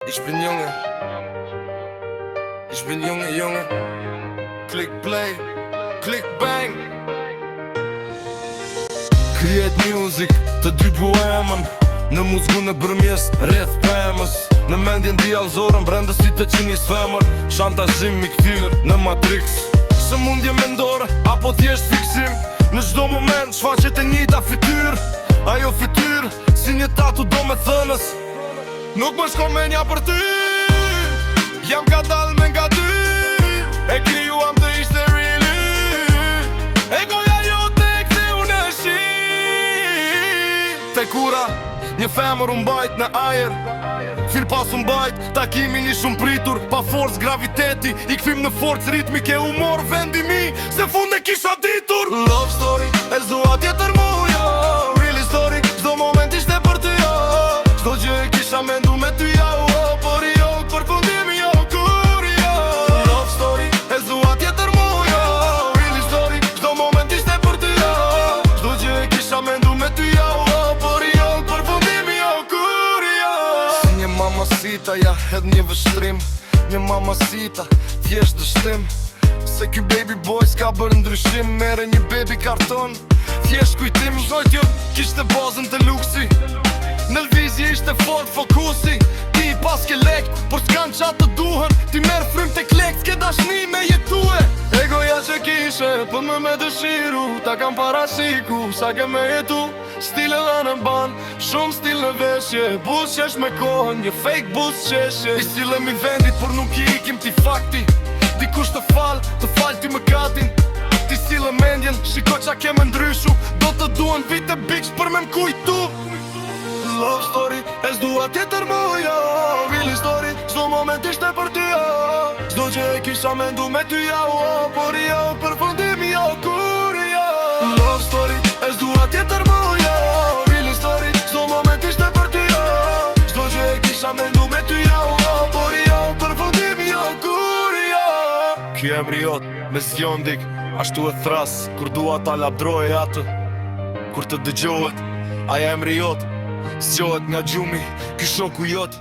Ich bin Junge. Ich bin Junge, Junge. Click play, click bang. Create music, të dy poemën. Në muzgu në bërmjes, rreth pëmës. Në mendjen djallë zorën, brenda si të qinis femër. Shantazhim i këtyrë në Matrix. Së mundje mendore, apo thjesht fiksim. Në çdo moment, shfaqet e njëjta fytyr. Ajo fytyr, si një tatu do me thënës. Nuk më shko menja për ty. Jam ka dal me nga dy. E krijuam të ishte really. E goja jote e këthi unë e shi. Te kura, një femër unë bajt në ajer. Fil pas unë bajt, takimin i shumë pritur. Pa forcë graviteti, i këthim në forcë ritmike. Humor vendi mi, se fund e kisha ditur. Love story, e zdua tjetër mu jo. Really story, çdo moment ishte për ty jo. Çdo gjë e kisha mendu me ty jo. Por jo, për fundim jo, kur jo. Love story, e zdua tjetër mu jo. Really story, çdo moment ishte për ty jo. Çdo gjë e kisha mendu me ty jo. Por jo, për fundim jo, kur jo. Si një mamacita, ja hedh një vështrim. Një mamacita, thjesht dështim. Se ky baby boy s'ka bërë ndryshim. Mere një baby karton, thjesht kujtim. Zojt jo, kishte bazën të luksi. Në lvizje ishte fort fokusi. Ti i pas ke lekt, por s'kan qatë të duhen. Ti merë frym të klekt, s'ke dashni me jetue. Egoja që kishe, për me dëshiru. Ta kam parashiku, sa ke me jetu. Stile dhe në ban, shumë stil në veshje. Bus qesh me kohën, një fake bus qeshje. I silem i vendit, por nuk i ikim ti fakti. Dikush të fal ti më katin. Ti silem mendjen, shiko qa ke me ndryshu. Do të duan vite biks për me m'kujtu. Love story, e s'dua tjetër mu jo. Really story, çdo moment ishte për ty jo. Çdo që e kisha mendu me ty jo. Por jo, për fundim jo, kur jo. Love story, e s'dua tjetër mu jo. Really story, çdo moment ishte për ty jo. Çdo që e kisha mendu me ty jo. Por jo, për fundim jo, kur jo. Ky emri jot, me zjondik, ashtu e thras. Kur dua ta labdroj atë, kur të dëgjohet, aja emri jot zgjohet nga gjumi, ky shoku jot.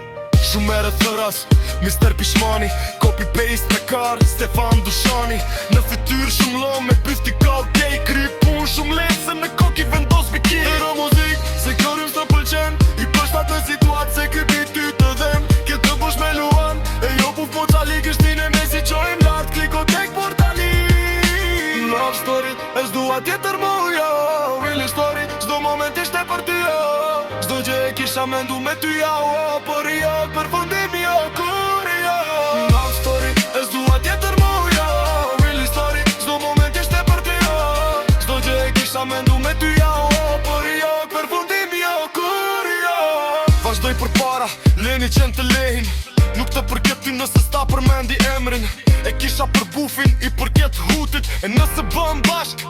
Shumë ere thëras, Mr. Pishmani. Copy paste me kar, Stefan Dushani. Në fytyr shumë lo me bifti ka okej. Kry pun shumë lejt se në koki vendos biki. Ero muzik, se kërëm së pëlqen. I përshtat në situatë se këti ty të dhem. Këtë të bësh me luan, e jo puf po qali kështine me si qojmë lartë. Kliko tek portali. Love story, e s'dua tjetër mu jo. Really story, çdo moment ishte për ty jo. Çdo gjë e kisha mendu me ty jo. Por jo, për fundim jo, kur jo. Love story, e s'dua tjetër mu jo. Really story, çdo moment ishte për ty jo. Çdo gjë e kisha mendu me ty jo. Por jo, për fundim jo, kur jo. Vazhdoj për para, leni qenë të lehin. Nuk të përket ty nëse s'ta përmendi emrin. E kisha për bufin, i përket hutit. E nëse bëm bashk,